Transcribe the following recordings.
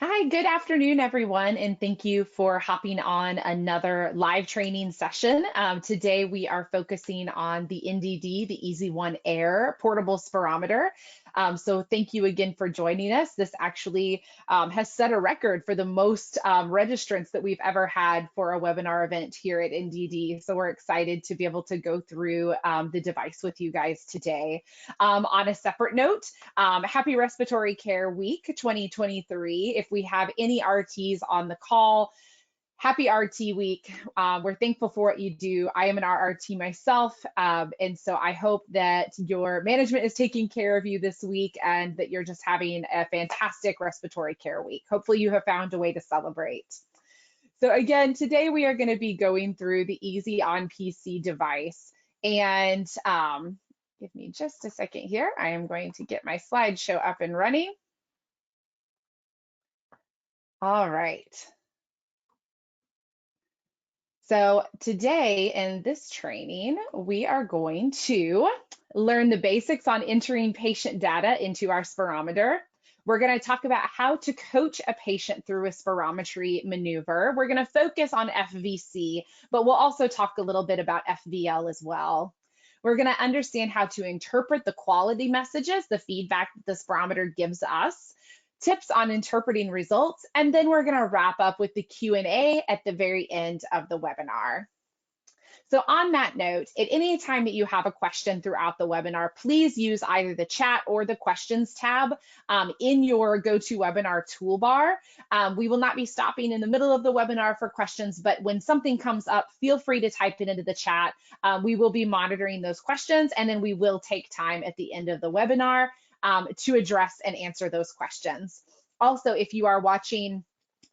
Hi, good afternoon, everyone, and thank you for hopping on another live training session. Today, we are focusing on the NDD, the EasyOne Air portable spirometer. So thank you again for joining us. This actually has set a record for the most registrants that we've ever had for a webinar event here at NDD. So we're excited to be able to go through the device with you guys today. On a separate note, happy Respiratory Care Week 2023. If we have any RTs on the call, happy RT week. We're thankful for what you do. I am an RRT myself, and so I hope that your management is taking care of you this week and that you're just having a fantastic respiratory care week. Hopefully you have found a way to celebrate. So again, today we are going to be going through the EasyOne PC device. And give me just a second here. I am going to get my slideshow up and running. All right. So today in this training, we are going to learn the basics on entering patient data into our spirometer. We're going to talk about how to coach a patient through a spirometry maneuver. We're going to focus on FVC, but we'll also talk a little bit about FVL as well. We're going to understand how to interpret the quality messages, the feedback that the spirometer gives us, tips on interpreting results, and then we're going to wrap up with the Q&A at the very end of the webinar. So on that note, at any time that you have a question throughout the webinar, please use either the chat or the questions tab in your GoToWebinar toolbar. We will not be stopping in the middle of the webinar for questions, but when something comes up, feel free to type it into the chat. We will be monitoring those questions, and then we will take time at the end of the webinar to address and answer those questions. Also, if you are watching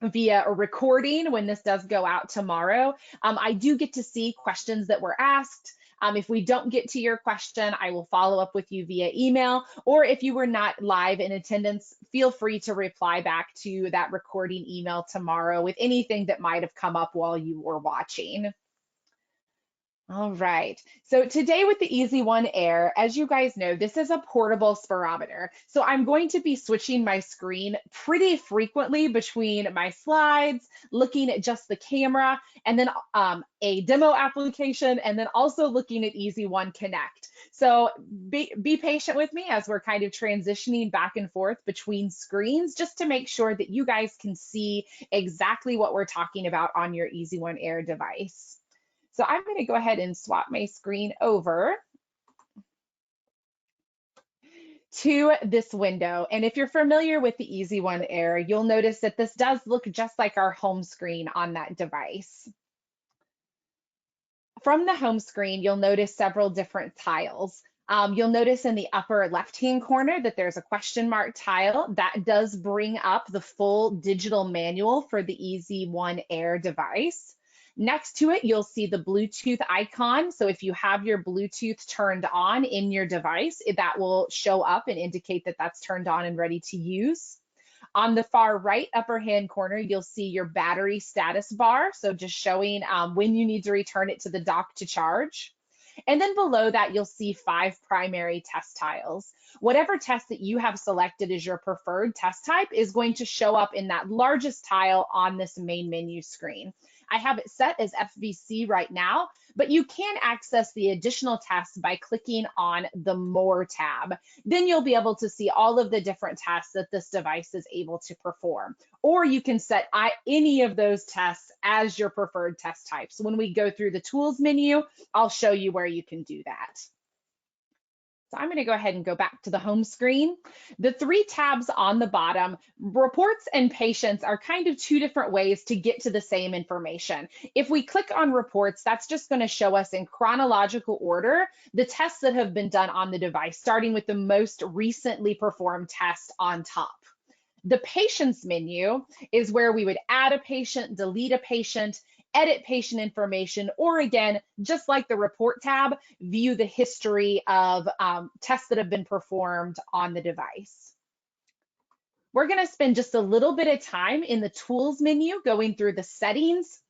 via a recording when this does go out tomorrow, I do get to see questions that were asked. If we don't get to your question, I will follow up with you via email, or if you were not live in attendance, feel free to reply back to that recording email tomorrow with anything that might have come up while you were watching. All right, so today with the EasyOne Air, as you guys know, this is a portable spirometer. So I'm going to be switching my screen pretty frequently between my slides, looking at just the camera, and then a demo application, and then also looking at EasyOne Connect. So be patient with me as we're kind of transitioning back and forth between screens just to make sure that you guys can see exactly what we're talking about on your EasyOne Air device. So I'm going to go ahead and swap my screen over to this window. And if you're familiar with the EasyOne Air, you'll notice that this does look just like our home screen on that device. From the home screen, you'll notice several different tiles. You'll notice in the upper left-hand corner that there's a question mark tile that does bring up the full digital manual for the EasyOne Air device. Next to it, you'll see the Bluetooth icon. So if you have your Bluetooth turned on in your device, that will show up and indicate that that's turned on and ready to use. On the far right upper hand corner, you'll see your battery status bar. So just showing when you need to return it to the dock to charge. And then below that, you'll see 5 primary test tiles. Whatever test that you have selected as your preferred test type is going to show up in that largest tile on this main menu screen. I have it set as FVC right now, but you can access the additional tests by clicking on the More tab. Then you'll be able to see all of the different tests that this device is able to perform. Or you can set any of those tests as your preferred test type. So when we go through the Tools menu, I'll show you where you can do that. So I'm going to go ahead and go back to the home screen. The 3 tabs on the bottom, reports and patients, are kind of 2 different ways to get to the same information. If we click on reports, that's just going to show us in chronological order the tests that have been done on the device, starting with the most recently performed test on top. The patients menu is where we would add a patient, delete a patient, edit patient information, or again, just like the report tab, view the history of tests that have been performed on the device. We're going to spend just a little bit of time in the tools menu going through the settings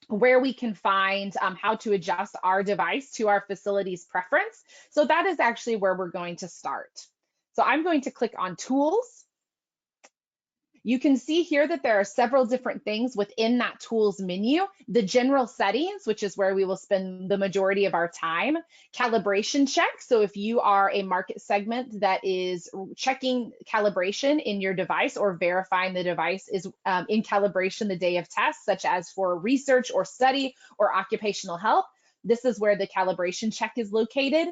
where we can find how to adjust our device to our facility's preference. So that is actually where we're going to start. So I'm going to click on tools. You can see here that there are several different things within that tools menu. The general settings, which is where we will spend the majority of our time. Calibration check. So if you are a market segment that is checking calibration in your device or verifying the device is in calibration the day of test, such as for research or study or occupational health, this is where the calibration check is located.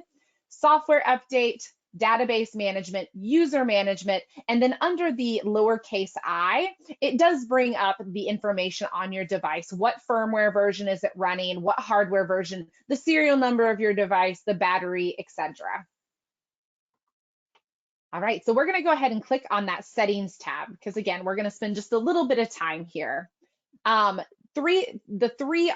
Software update, database management, user management, and then under the lowercase I, it does bring up the information on your device. What firmware version is it running? What hardware version? The serial number of your device, the battery, etc. All right, so we're going to go ahead and click on that settings tab because again, we're going to spend just a little bit of time here. The three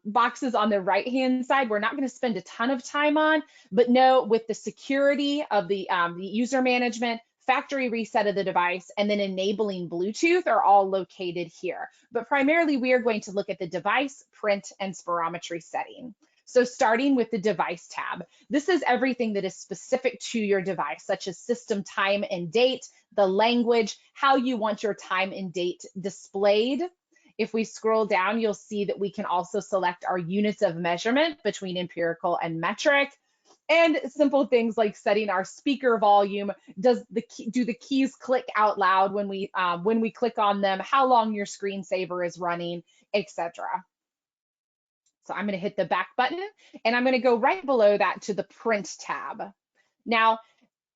boxes on the right-hand side, we're not going to spend a ton of time on, but no, with the security of the user management, factory reset of the device, and then enabling Bluetooth are all located here. But primarily, we are going to look at the device, print, and spirometry setting. So starting with the device tab, this is everything that is specific to your device, such as system time and date, the language, how you want your time and date displayed. If we scroll down, you'll see that we can also select our units of measurement between empirical and metric, and simple things like setting our speaker volume. Do the keys click out loud when we click on them? How long your screensaver is running, etc. So I'm going to hit the back button, and I'm going to go right below that to the print tab. Now,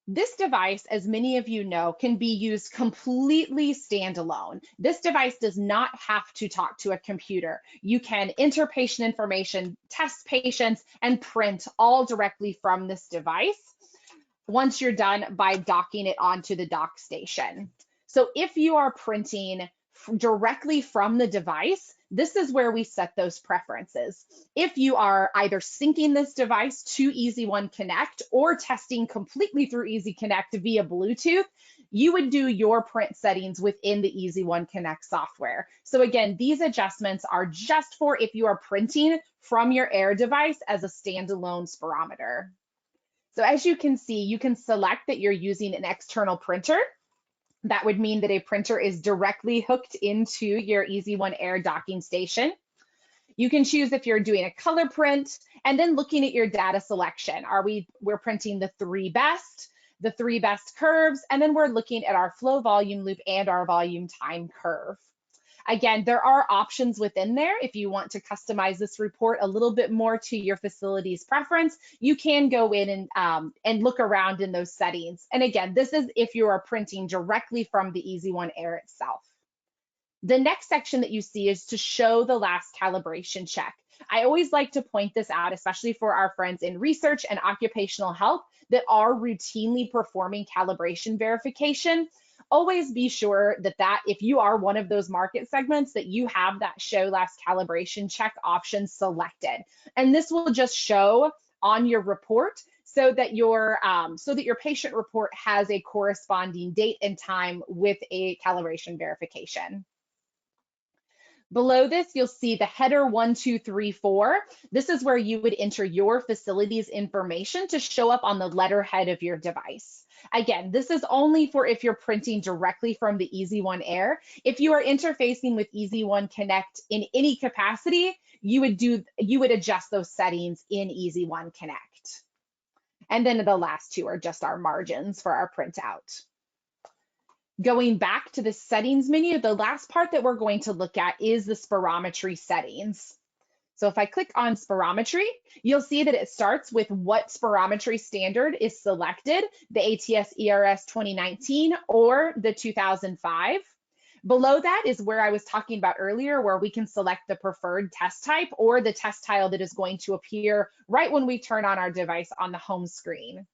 this device, as many of you know, can be used completely standalone. This device does not have to talk to a computer. You can enter patient information, test patients, and print all directly from this device once you're done by docking it onto the dock station. So if you are printing directly from the device, this is where we set those preferences. If you are either syncing this device to EasyOne Connect or testing completely through EasyConnect via Bluetooth, you would do your print settings within the EasyOne Connect software. So again, these adjustments are just for if you are printing from your Air device as a standalone spirometer. So as you can see, you can select that you're using an external printer. That would mean that a printer is directly hooked into your EasyOne Air docking station. You can choose if you're doing a color print, and then looking at your data selection. We're printing the three best curves, and then we're looking at our flow volume loop and our volume time curve. Again, there are options within there. If you want to customize this report a little bit more to your facility's preference, you can go in and look around in those settings. And again, this is if you are printing directly from the EasyOne Air itself. The next section that you see is to show the last calibration check. I always like to point this out, especially for our friends in research and occupational health that are routinely performing calibration verification. Always be sure that if you are one of those market segments, that you have that show last calibration check option selected. And this will just show on your report so that your patient report has a corresponding date and time with a calibration verification. Below this, you'll see the header 1, 2, 3, 4. This is where you would enter your facility's information to show up on the letterhead of your device. Again, this is only for if you're printing directly from the EasyOne Air. If you are interfacing with EasyOne Connect in any capacity, you would adjust those settings in EasyOne Connect. And then the last two are just our margins for our printout. Going back to the settings menu, the last part that we're going to look at is the spirometry settings. So if I click on spirometry, you'll see that it starts with what spirometry standard is selected, the ATS ERS 2019 or the 2005. Below that is where I was talking about earlier, where we can select the preferred test type or the test tile that is going to appear right when we turn on our device on the home screen.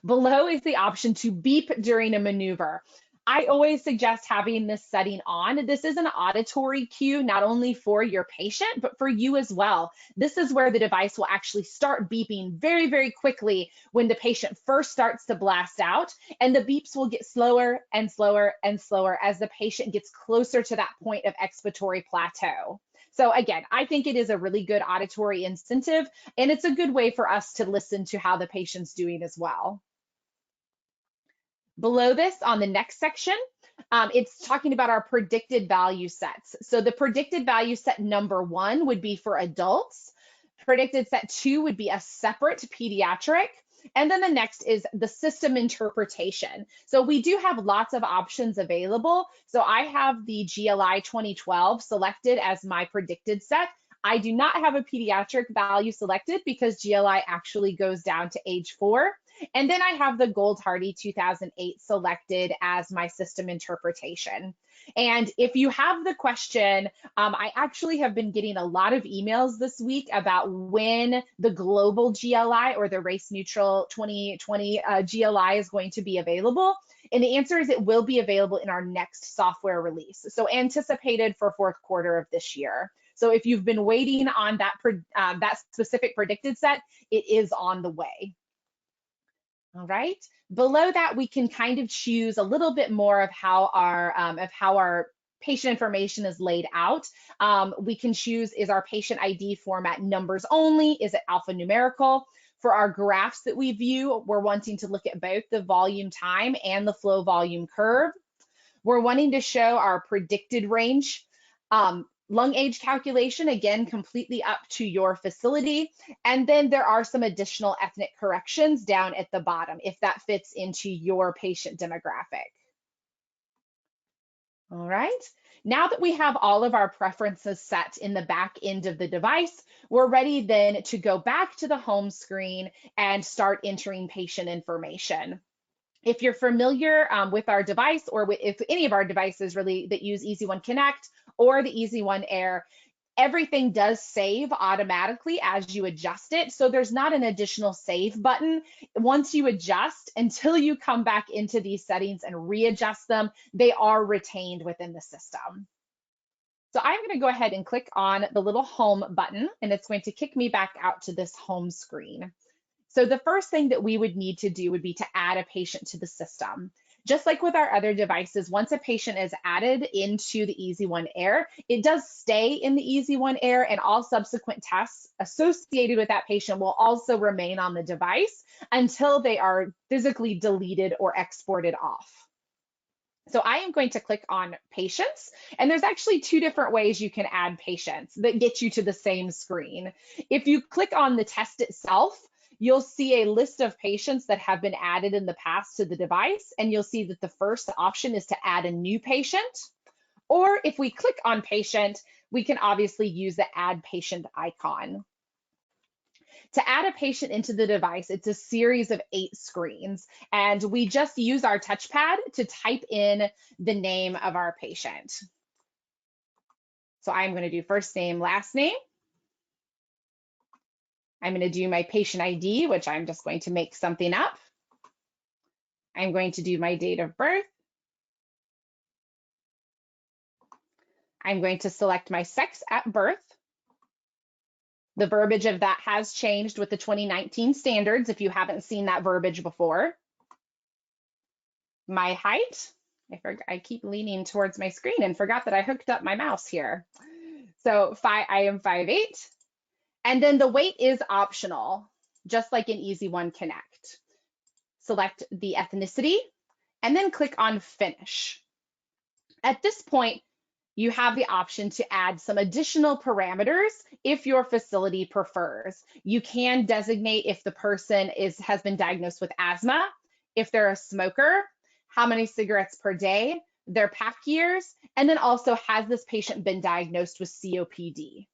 Below is the option to beep during a maneuver. I always suggest having this setting on. This is an auditory cue, not only for your patient, but for you as well. This is where the device will actually start beeping very, very quickly when the patient first starts to blast out, and the beeps will get slower and slower and slower as the patient gets closer to that point of expiratory plateau. So again, I think it is a really good auditory incentive, and it's a good way for us to listen to how the patient's doing as well. Below this, on the next section, It's talking about our predicted value sets. So the predicted value set number 1 would be for adults. Predicted set 2 would be a separate pediatric. And then the next is the system interpretation. So we do have lots of options available. So I have the GLI 2012 selected as my predicted set. I do not have a pediatric value selected because GLI actually goes down to age 4. And then I have the Gold Hardy 2008 selected as my system interpretation. And if you have the question, I actually have been getting a lot of emails this week about when the global GLI or the race neutral 2020 GLI is going to be available. And the answer is it will be available in our next software release. So anticipated for 4th quarter of this year. So if you've been waiting on that specific predicted set, it is on the way. All right. Below that, we can kind of choose a little bit more of how our patient information is laid out. We can choose, is our patient ID format numbers only? Is it alphanumerical? For our graphs that we view, we're wanting to look at both the volume time and the flow volume curve. We're wanting to show our predicted range. Lung age calculation, again, completely up to your facility. And then there are some additional ethnic corrections down at the bottom if that fits into your patient demographic. All right. Now that we have all of our preferences set in the back end of the device, we're ready then to go back to the home screen and start entering patient information. If you're familiar with our device, or if any of our devices really that use EasyOne Connect or the EasyOne Air, everything does save automatically as you adjust it. So there's not an additional save button. Once you adjust, until you come back into these settings and readjust them, they are retained within the system. So I'm going to go ahead and click on the little home button, and it's going to kick me back out to this home screen. So the first thing that we would need to do would be to add a patient to the system. Just like with our other devices, once a patient is added into the EasyOne Air, it does stay in the EasyOne Air, and all subsequent tests associated with that patient will also remain on the device until they are physically deleted or exported off. So I am going to click on patients, and there's actually 2 different ways you can add patients that get you to the same screen. If you click on the test itself, you'll see a list of patients that have been added in the past to the device, and you'll see that the first option is to add a new patient. Or if we click on patient, we can obviously use the add patient icon. To add a patient into the device, it's a series of 8 screens, and we just use our touchpad to type in the name of our patient. So I'm going to do first name, last name. I'm going to do my patient ID, which I'm just going to make something up. I'm going to do my date of birth. I'm going to select my sex at birth. The verbiage of that has changed with the 2019 standards if you haven't seen that verbiage before. My height. I keep leaning towards my screen and forgot that I hooked up my mouse here. So I am 5'8". And then the weight is optional, just like in EasyOne Connect. Select the ethnicity and then click on Finish. At this point, you have the option to add some additional parameters if your facility prefers. You can designate if the person has been diagnosed with asthma, if they're a smoker, how many cigarettes per day, their pack years, and then also has this patient been diagnosed with COPD.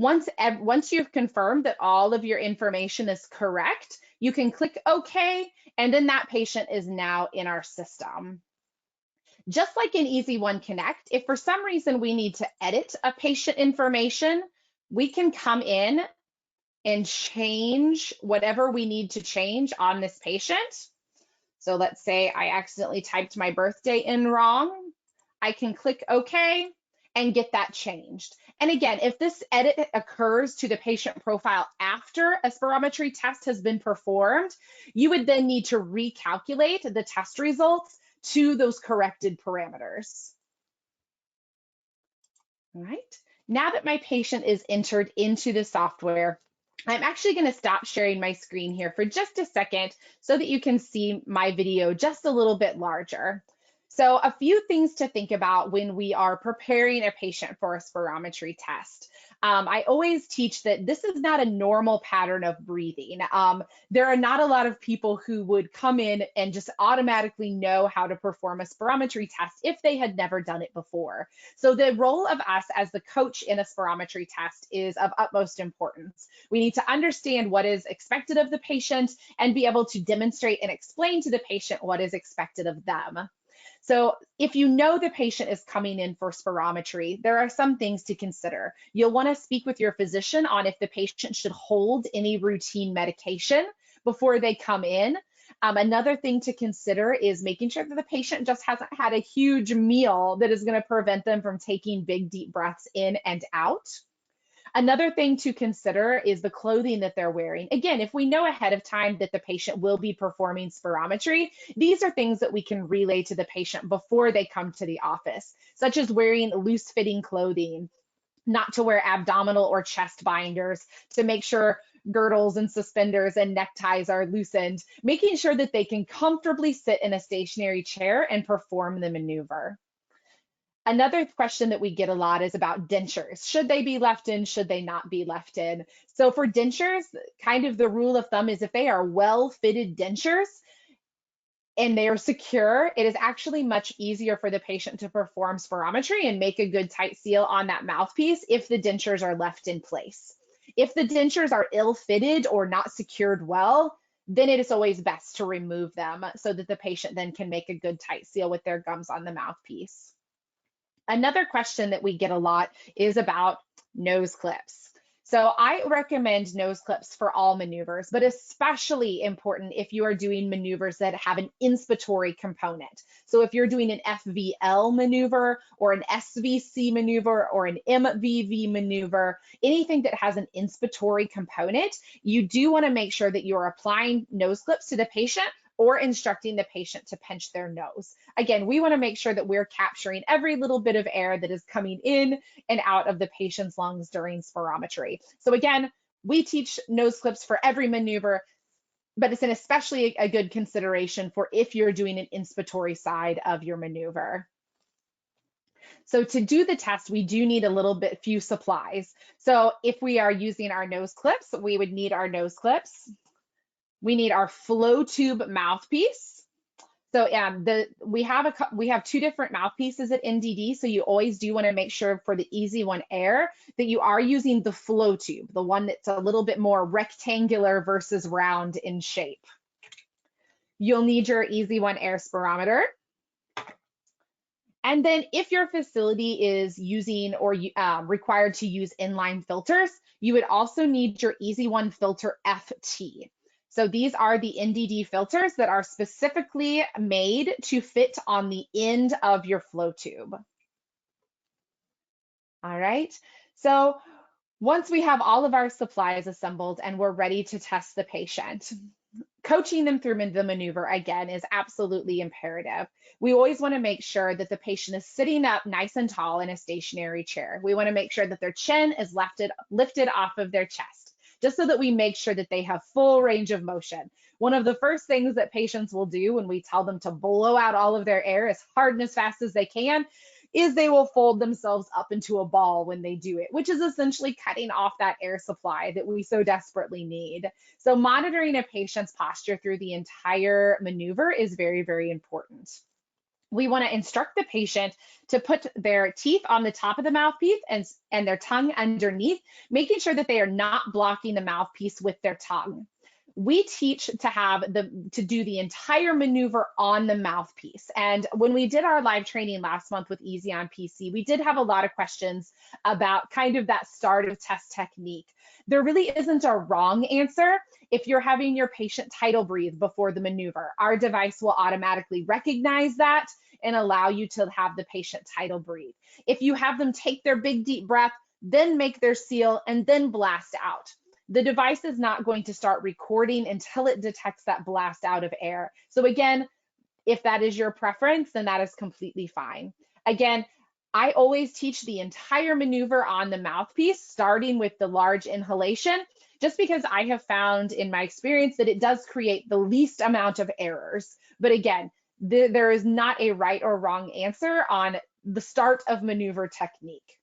Once you've confirmed that all of your information is correct, you can click OK, and then that patient is now in our system. Just like in EasyOne Connect, if for some reason we need to edit a patient information, we can come in and change whatever we need to change on this patient. So let's say I accidentally typed my birthday in wrong. I can click OK and get that changed. And again, if this edit occurs to the patient profile after a spirometry test has been performed, you would then need to recalculate the test results to those corrected parameters. All right, now that my patient is entered into the software, I'm actually going to stop sharing my screen here for just a second so that you can see my video just a little bit larger. So a few things to think about when we are preparing a patient for a spirometry test. I always teach that this is not a normal pattern of breathing. There are not a lot of people who would come in and just automatically know how to perform a spirometry test if they had never done it before. So the role of us as the coach in a spirometry test is of utmost importance. We need to understand what is expected of the patient and be able to demonstrate and explain to the patient what is expected of them. So if you know the patient is coming in for spirometry, there are some things to consider. You'll want to speak with your physician on if the patient should hold any routine medication before they come in. Another thing to consider is making sure that the patient just hasn't had a huge meal that is going to prevent them from taking big, deep breaths in and out. Another thing to consider is the clothing that they're wearing. Again, if we know ahead of time that the patient will be performing spirometry, these are things that we can relay to the patient before they come to the office, such as wearing loose-fitting clothing, not to wear abdominal or chest binders, to make sure girdles and suspenders and neckties are loosened, making sure that they can comfortably sit in a stationary chair and perform the maneuver. Another question that we get a lot is about dentures. Should they be left in? Should they not be left in? So for dentures, kind of the rule of thumb is if they are well-fitted dentures and they are secure, it is actually much easier for the patient to perform spirometry and make a good tight seal on that mouthpiece if the dentures are left in place. If the dentures are ill-fitted or not secured well, then it is always best to remove them so that the patient then can make a good tight seal with their gums on the mouthpiece. Another question that we get a lot is about nose clips. So I recommend nose clips for all maneuvers, but especially important if you are doing maneuvers that have an inspiratory component. So if you're doing an FVL maneuver or an SVC maneuver or an MVV maneuver, anything that has an inspiratory component, you do want to make sure that you're applying nose clips to the patient or instructing the patient to pinch their nose. Again, we want to make sure that we're capturing every little bit of air that is coming in and out of the patient's lungs during spirometry. So again, we teach nose clips for every maneuver, but it's an especially a good consideration for if you're doing an inspiratory side of your maneuver. So to do the test, we do need few supplies. So if we are using our nose clips, we would need our nose clips. We need our flow tube mouthpiece. So we have two different mouthpieces at NDD. So you always do want to make sure for the EasyOne Air that you are using the flow tube, the one that's a little bit more rectangular versus round in shape. You'll need your EasyOne Air spirometer. And then if your facility is using or required to use inline filters, you would also need your EasyOne Filter FT. So these are the NDD filters that are specifically made to fit on the end of your flow tube. All right, so once we have all of our supplies assembled and we're ready to test the patient, coaching them through the maneuver, again, is absolutely imperative. We always want to make sure that the patient is sitting up nice and tall in a stationary chair. We want to make sure that their chin is lifted off of their chest, just so that we make sure that they have full range of motion. One of the first things that patients will do when we tell them to blow out all of their air as hard and as fast as they can is they will fold themselves up into a ball when they do it, which is essentially cutting off that air supply that we so desperately need. So monitoring a patient's posture through the entire maneuver is very, very important. We want to instruct the patient to put their teeth on the top of the mouthpiece and their tongue underneath, making sure that they are not blocking the mouthpiece with their tongue. We teach to do the entire maneuver on the mouthpiece. And when we did our live training last month with EasyOne PC, we did have a lot of questions about kind of that start of test technique. There really isn't a wrong answer. If you're having your patient tidal breathe before the maneuver, our device will automatically recognize that and allow you to have the patient tidal breathe. If you have them take their big deep breath, then make their seal and then blast out, the device is not going to start recording until it detects that blast out of air. So again, if that is your preference, then that is completely fine. Again, I always teach the entire maneuver on the mouthpiece, starting with the large inhalation, just because I have found in my experience that it does create the least amount of errors. But again, There is not a right or wrong answer on the start of maneuver technique.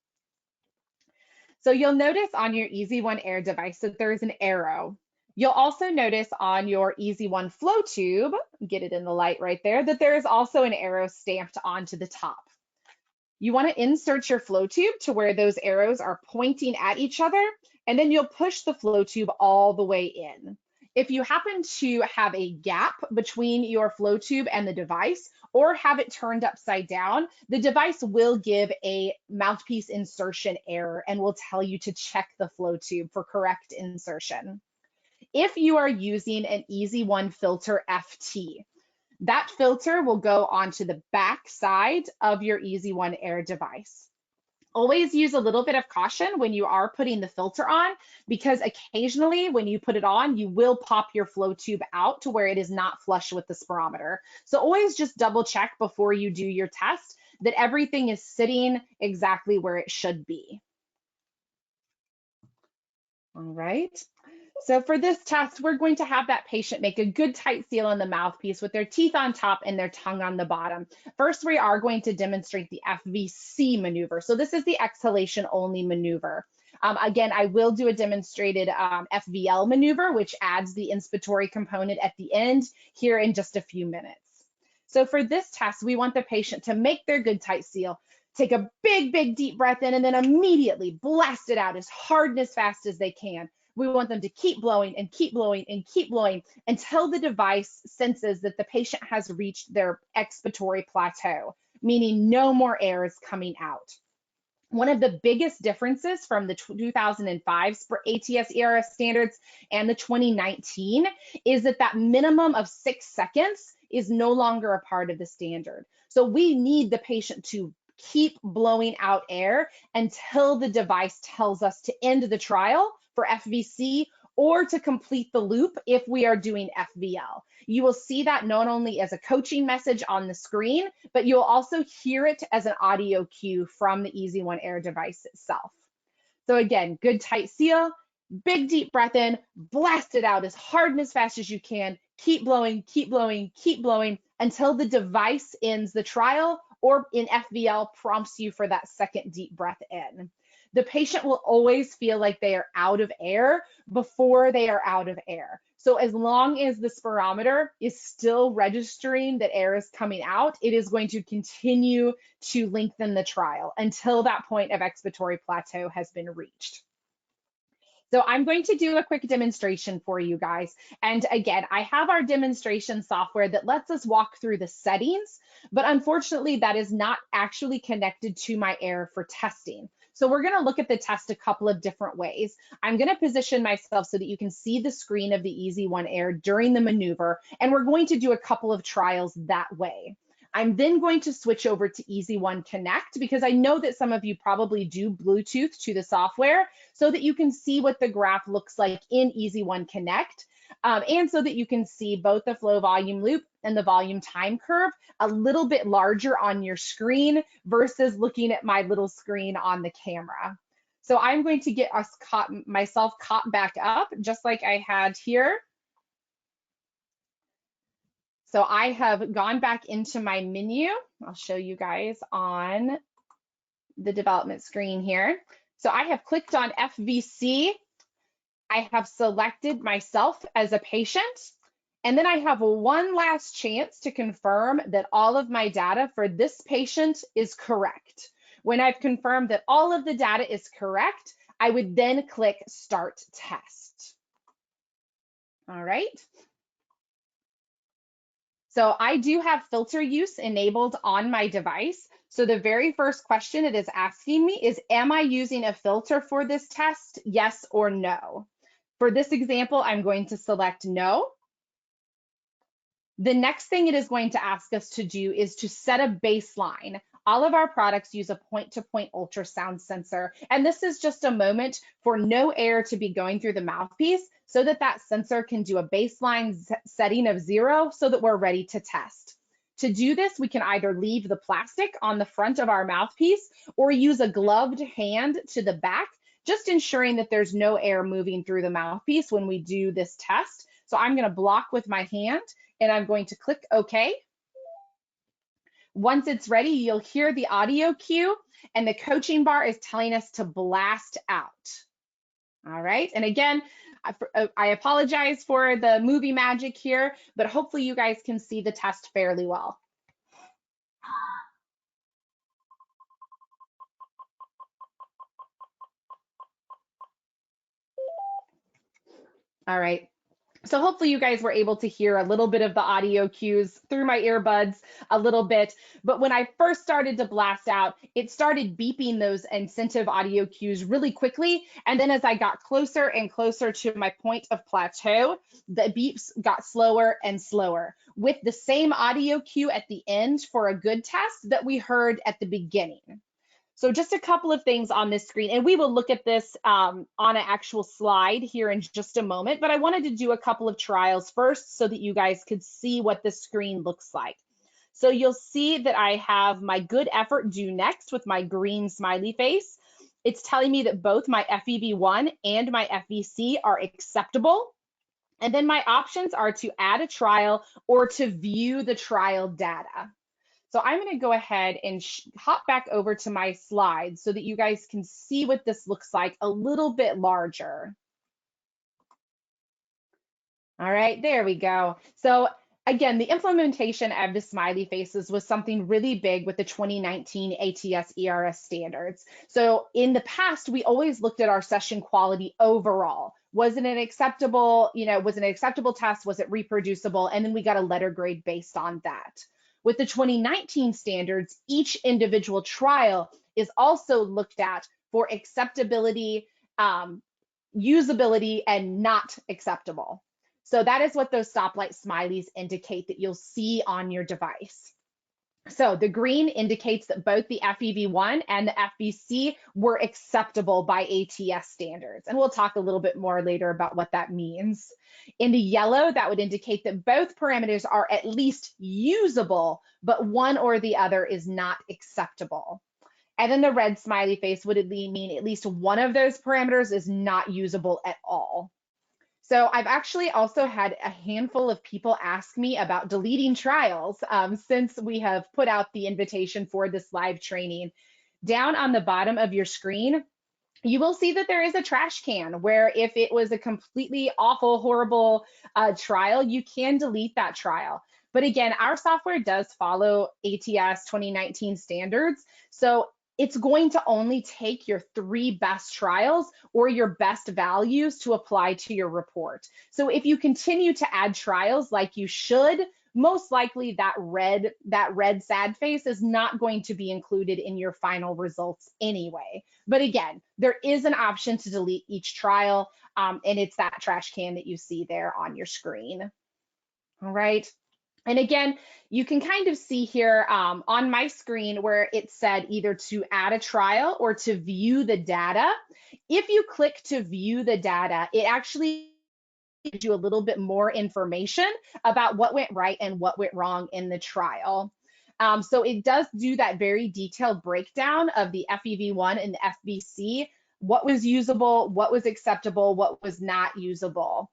So you'll notice on your EasyOne Air device that there is an arrow. You'll also notice on your EasyOne flow tube, get it in the light right there, that there is also an arrow stamped onto the top. You want to insert your flow tube to where those arrows are pointing at each other, and then you'll push the flow tube all the way in. If you happen to have a gap between your flow tube and the device, or have it turned upside down, the device will give a mouthpiece insertion error and will tell you to check the flow tube for correct insertion. If you are using an EasyOne filter FT, that filter will go onto the back side of your EasyOne Air device. Always use a little bit of caution when you are putting the filter on, because occasionally when you put it on, you will pop your flow tube out to where it is not flush with the spirometer. So always just double check before you do your test that everything is sitting exactly where it should be. All right. So for this test, we're going to have that patient make a good tight seal on the mouthpiece with their teeth on top and their tongue on the bottom. First, we are going to demonstrate the FVC maneuver. So this is the exhalation only maneuver. Again, I will do a demonstrated FVL maneuver, which adds the inspiratory component at the end here in just a few minutes. So for this test, we want the patient to make their good tight seal, take a big, big deep breath in, and then immediately blast it out as hard and as fast as they can. We want them to keep blowing and keep blowing and keep blowing until the device senses that the patient has reached their expiratory plateau, meaning no more air is coming out. One of the biggest differences from the 2005 ATS ERS standards and the 2019 is that minimum of 6 seconds is no longer a part of the standard. So we need the patient to keep blowing out air until the device tells us to end the trial for FVC or to complete the loop if we are doing FVL. You will see that not only as a coaching message on the screen, but you'll also hear it as an audio cue from the EasyOne Air device itself. So again, good tight seal, big deep breath in, blast it out as hard and as fast as you can, keep blowing, keep blowing, keep blowing until the device ends the trial or in FVL prompts you for that second deep breath in. The patient will always feel like they are out of air before they are out of air. So as long as the spirometer is still registering that air is coming out, it is going to continue to lengthen the trial until that point of expiratory plateau has been reached. So I'm going to do a quick demonstration for you guys. And again, I have our demonstration software that lets us walk through the settings, but unfortunately that is not actually connected to my Air for testing. So we're going to look at the test a couple of different ways. I'm going to position myself so that you can see the screen of the EasyOne Air during the maneuver, and we're going to do a couple of trials that way. I'm then going to switch over to EasyOne Connect because I know that some of you probably do Bluetooth to the software so that you can see what the graph looks like in EasyOne Connect and so that you can see both the flow volume loop and the volume time curve a little bit larger on your screen versus looking at my little screen on the camera. So I'm going to get myself caught back up just like I had here. So I have gone back into my menu. I'll show you guys on the development screen here. So I have clicked on FVC. I have selected myself as a patient. And then I have one last chance to confirm that all of my data for this patient is correct. When I've confirmed that all of the data is correct, I would then click Start Test. All right. So I do have filter use enabled on my device. So the very first question it is asking me is, am I using a filter for this test? Yes or no. For this example, I'm going to select no. The next thing it is going to ask us to do is to set a baseline. All of our products use a point-to-point ultrasound sensor, and this is just a moment for no air to be going through the mouthpiece so that that sensor can do a baseline setting of 0 so that we're ready to test. To do this, we can either leave the plastic on the front of our mouthpiece or use a gloved hand to the back, just ensuring that there's no air moving through the mouthpiece when we do this test. So I'm going to block with my hand and I'm going to click OK. Once it's ready, you'll hear the audio cue, and the coaching bar is telling us to blast out. All right, and again, I apologize for the movie magic here, but hopefully you guys can see the test fairly well. All right. So hopefully you guys were able to hear a little bit of the audio cues through my earbuds a little bit. But when I first started to blast out, it started beeping those incentive audio cues really quickly. And then as I got closer and closer to my point of plateau, the beeps got slower and slower with the same audio cue at the end for a good test that we heard at the beginning. So just a couple of things on this screen, and we will look at this on an actual slide here in just a moment, but I wanted to do a couple of trials first so that you guys could see what the screen looks like. So you'll see that I have my good effort due next with my green smiley face. It's telling me that both my FEV1 and my FVC are acceptable. And then my options are to add a trial or to view the trial data. So I'm going to go ahead and hop back over to my slides so that you guys can see what this looks like a little bit larger. All right, there we go. So again, the implementation of the smiley faces was something really big with the 2019 ATS ERS standards. So in the past, we always looked at our session quality overall. Was it an acceptable, was it an acceptable test? Was it reproducible? And then we got a letter grade based on that. With the 2019 standards, each individual trial is also looked at for acceptability, usability, and not acceptable. So that is what those stoplight smileys indicate that you'll see on your device. So the green indicates that both the FEV1 and the FVC were acceptable by ATS standards. And we'll talk a little bit more later about what that means. In the yellow, that would indicate that both parameters are at least usable, but one or the other is not acceptable. And then the red smiley face would mean at least one of those parameters is not usable at all. So I've actually also had a handful of people ask me about deleting trials since we have put out the invitation for this live training. Down on the bottom of your screen, you will see that there is a trash can where if it was a completely awful, horrible trial, you can delete that trial. But again, our software does follow ATS 2019 standards. So it's going to only take your 3 best trials or your best values to apply to your report. So if you continue to add trials like you should, most likely that red sad face is not going to be included in your final results anyway. But again, there is an option to delete each trial, and it's that trash can that you see there on your screen. All right. And again, you can kind of see here on my screen where it said either to add a trial or to view the data. If you click to view the data, it actually gives you a little bit more information about what went right and what went wrong in the trial. So it does do that very detailed breakdown of the FEV1 and the FVC, what was usable, what was acceptable, what was not usable.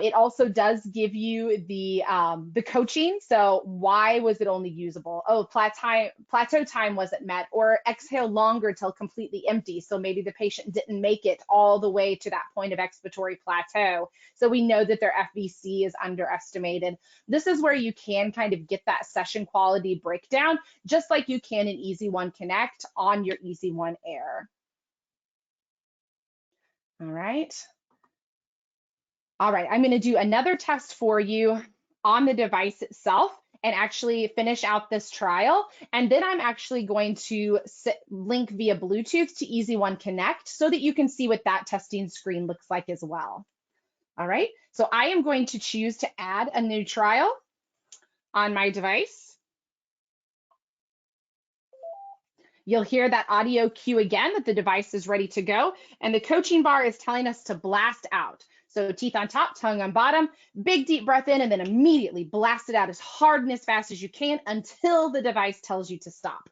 It also does give you the coaching. So why was it only usable? Oh, plateau time wasn't met, or exhale longer till completely empty. So maybe the patient didn't make it all the way to that point of expiratory plateau. So we know that their FVC is underestimated. This is where you can kind of get that session quality breakdown, just like you can in EasyOne Connect on your EasyOne Air. All right. All right, I'm going to do another test for you on the device itself and actually finish out this trial. And then I'm actually going to link via Bluetooth to EasyOne Connect so that you can see what that testing screen looks like as well. All right, so I am going to choose to add a new trial on my device. You'll hear that audio cue again that the device is ready to go, and the coaching bar is telling us to blast out. So teeth on top, tongue on bottom, big deep breath in, and then immediately blast it out as hard and as fast as you can until the device tells you to stop.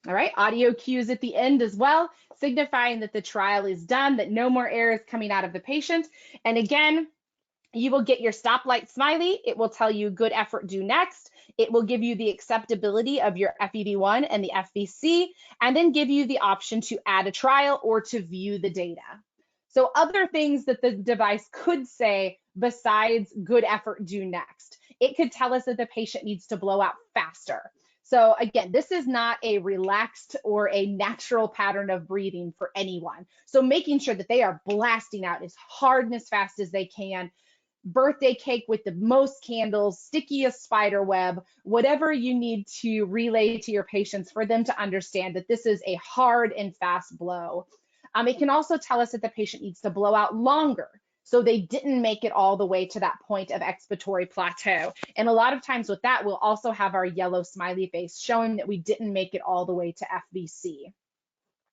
All right, audio cues at the end as well. signifying that the trial is done, that no more air is coming out of the patient. And again, you will get your stoplight smiley. It will tell you good effort, do next. It will give you the acceptability of your FEV1 and the FVC, and then give you the option to add a trial or to view the data. So other things that the device could say besides good effort, do next. It could tell us that the patient needs to blow out faster. So again, this is not a relaxed or a natural pattern of breathing for anyone. So making sure that they are blasting out as hard and as fast as they can, birthday cake with the most candles, stickiest spider web, whatever you need to relay to your patients for them to understand that this is a hard and fast blow. It can also tell us that the patient needs to blow out longer, so they didn't make it all the way to that point of expiratory plateau. And a lot of times with that, we'll also have our yellow smiley face showing that we didn't make it all the way to FVC.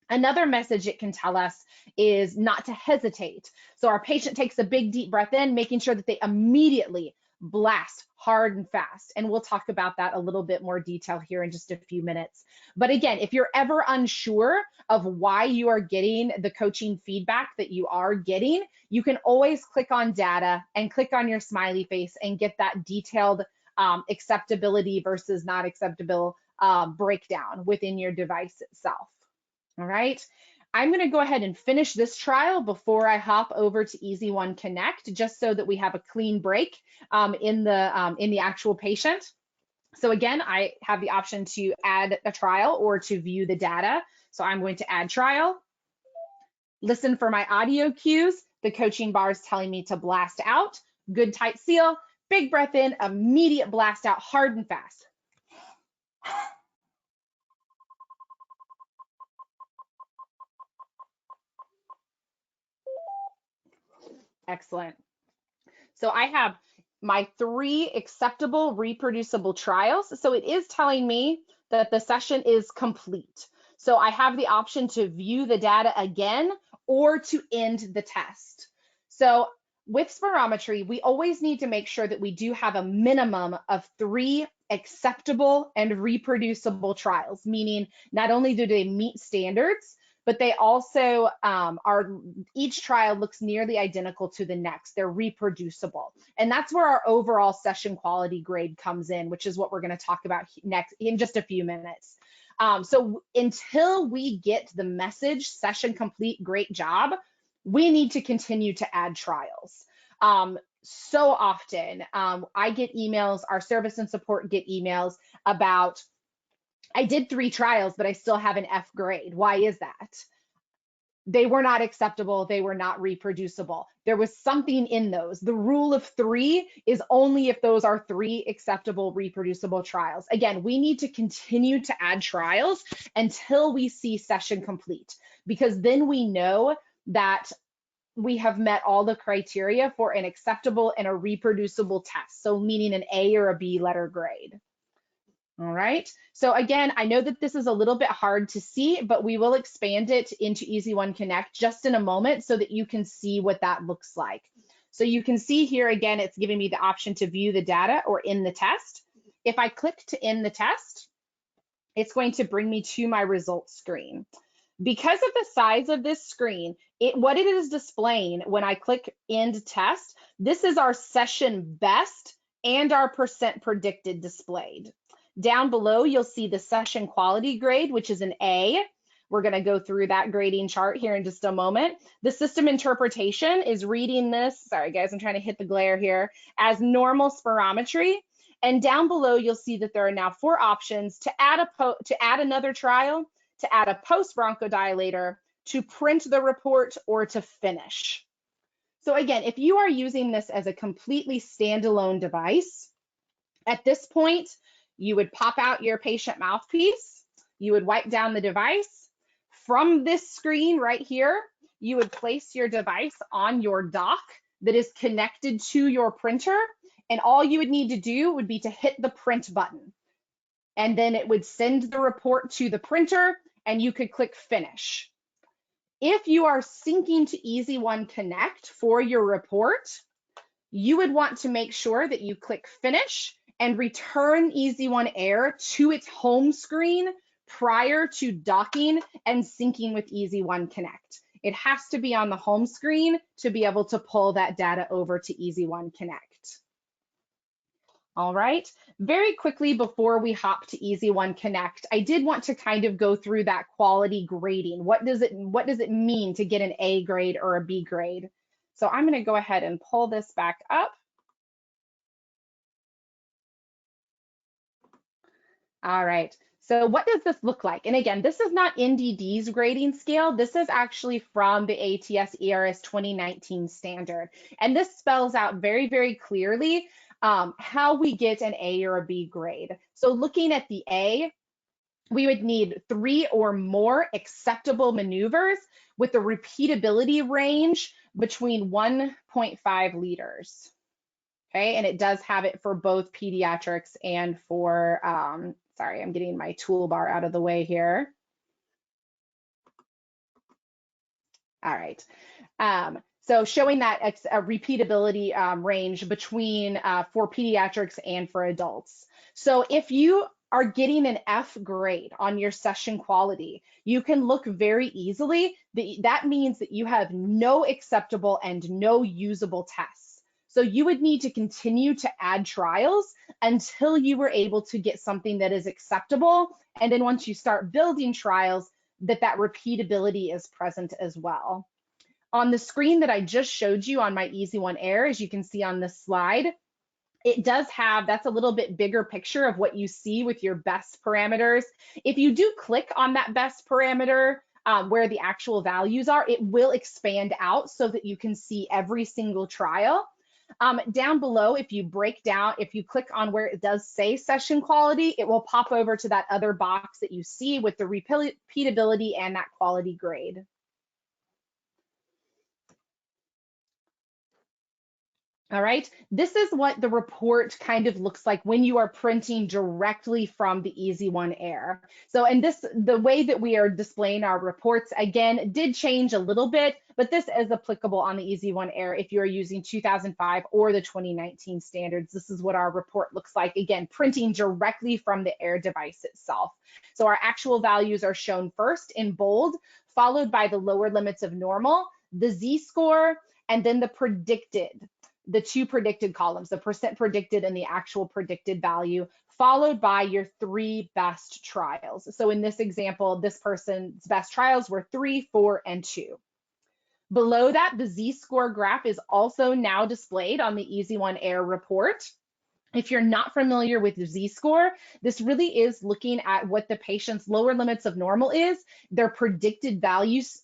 Another message it can tell us is not to hesitate. So our patient takes a big deep breath in, making sure that they immediately blast hard and fast. And we'll talk about that a little bit more detail here in just a few minutes. But again, if you're ever unsure of why you are getting the coaching feedback that you are getting, you can always click on data and click on your smiley face and get that detailed acceptability versus not acceptable breakdown within your device itself. All right, I'm going to go ahead and finish this trial before I hop over to EasyOne Connect, just so that we have a clean break in the actual patient. So again, I have the option to add a trial or to view the data. So I'm going to add trial, listen for my audio cues. The coaching bar is telling me to blast out, good tight seal, big breath in, immediate blast out, hard and fast. Excellent. So I have my 3 acceptable reproducible trials. So it is telling me that the session is complete. So I have the option to view the data again or to end the test. So with spirometry, we always need to make sure that we do have a minimum of 3 acceptable and reproducible trials, meaning not only do they meet standards, but they also each trial looks nearly identical to the next. They're reproducible. And that's where our overall session quality grade comes in, which is what we're going to talk about next in just a few minutes. So until we get the message, session complete, great job, we need to continue to add trials. So often I get emails, our service and support get emails about, I did 3 trials, but I still have an F grade. Why is that? They were not acceptable. They were not reproducible. There was something in those. The rule of 3 is only if those are 3 acceptable, reproducible trials. Again, we need to continue to add trials until we see session complete, because then we know that we have met all the criteria for an acceptable and a reproducible test. So meaning an A or a B letter grade. All right, so again, I know that this is a little bit hard to see, but we will expand it into EasyOne Connect just in a moment so that you can see what that looks like. So you can see here, again, it's giving me the option to view the data or end the test. If I click to end the test, it's going to bring me to my results screen. Because of the size of this screen, what it is displaying when I click end test, this is our session best and our percent predicted displayed. Down below, you'll see the session quality grade, which is an A. We're going to go through that grading chart here in just a moment. The system interpretation is reading this, sorry guys, I'm trying to hit the glare here, as normal spirometry. And down below, you'll see that there are now 4 options to add another trial, to add a post bronchodilator, to print the report, or to finish. So again, if you are using this as a completely standalone device, at this point, you would pop out your patient mouthpiece, you would wipe down the device. From this screen right here, you would place your device on your dock that is connected to your printer, and all you would need to do would be to hit the print button. And then it would send the report to the printer, and you could click finish. If you are syncing to EasyOne Connect for your report, you would want to make sure that you click finish and return EasyOne Air to its home screen prior to docking and syncing with EasyOne Connect. It has to be on the home screen to be able to pull that data over to EasyOne Connect. All right, very quickly before we hop to EasyOne Connect, I did want to kind of go through that quality grading. What does it mean to get an A grade or a B grade? So I'm going to go ahead and pull this back up. All right, so what does this look like? And again, this is not NDD's grading scale. This is actually from the ATS ERS 2019 standard. And this spells out very, very clearly how we get an A or a B grade. So looking at the A, we would need 3 or more acceptable maneuvers with a repeatability range between 1.5 liters. Okay, and it does have it for both pediatrics and for, sorry, I'm getting my toolbar out of the way here. All right. So showing that a repeatability range between for pediatrics and for adults. So if you are getting an F grade on your session quality, you can look very easily that means that you have no acceptable and no usable tests. So you would need to continue to add trials until you were able to get something that is acceptable. And then once you start building trials, that repeatability is present as well. On the screen that I just showed you on my EasyOne Air, as you can see on this slide, it does have, that's a little bit bigger picture of what you see with your best parameters. If you do click on that best parameter where the actual values are, it will expand out so that you can see every single trial. Down below, if you click on where it does say session quality, it will pop over to that other box that you see with the repeatability and that quality grade. All right, this is what the report kind of looks like when you are printing directly from the EasyOne Air. So, and the way that we are displaying our reports, again, did change a little bit, but this is applicable on the EasyOne Air if you are using 2005 or the 2019 standards. This is what our report looks like, again, printing directly from the Air device itself. So our actual values are shown first in bold, followed by the lower limits of normal, the Z-score, and then the 2 predicted columns, the percent predicted and the actual predicted value, followed by your 3 best trials. So in this example, this person's best trials were 3, 4, and 2. Below that, the Z-score graph is also now displayed on the EasyOne Air report. If you're not familiar with the Z-score, this really is looking at what the patient's lower limits of normal is, their predicted values,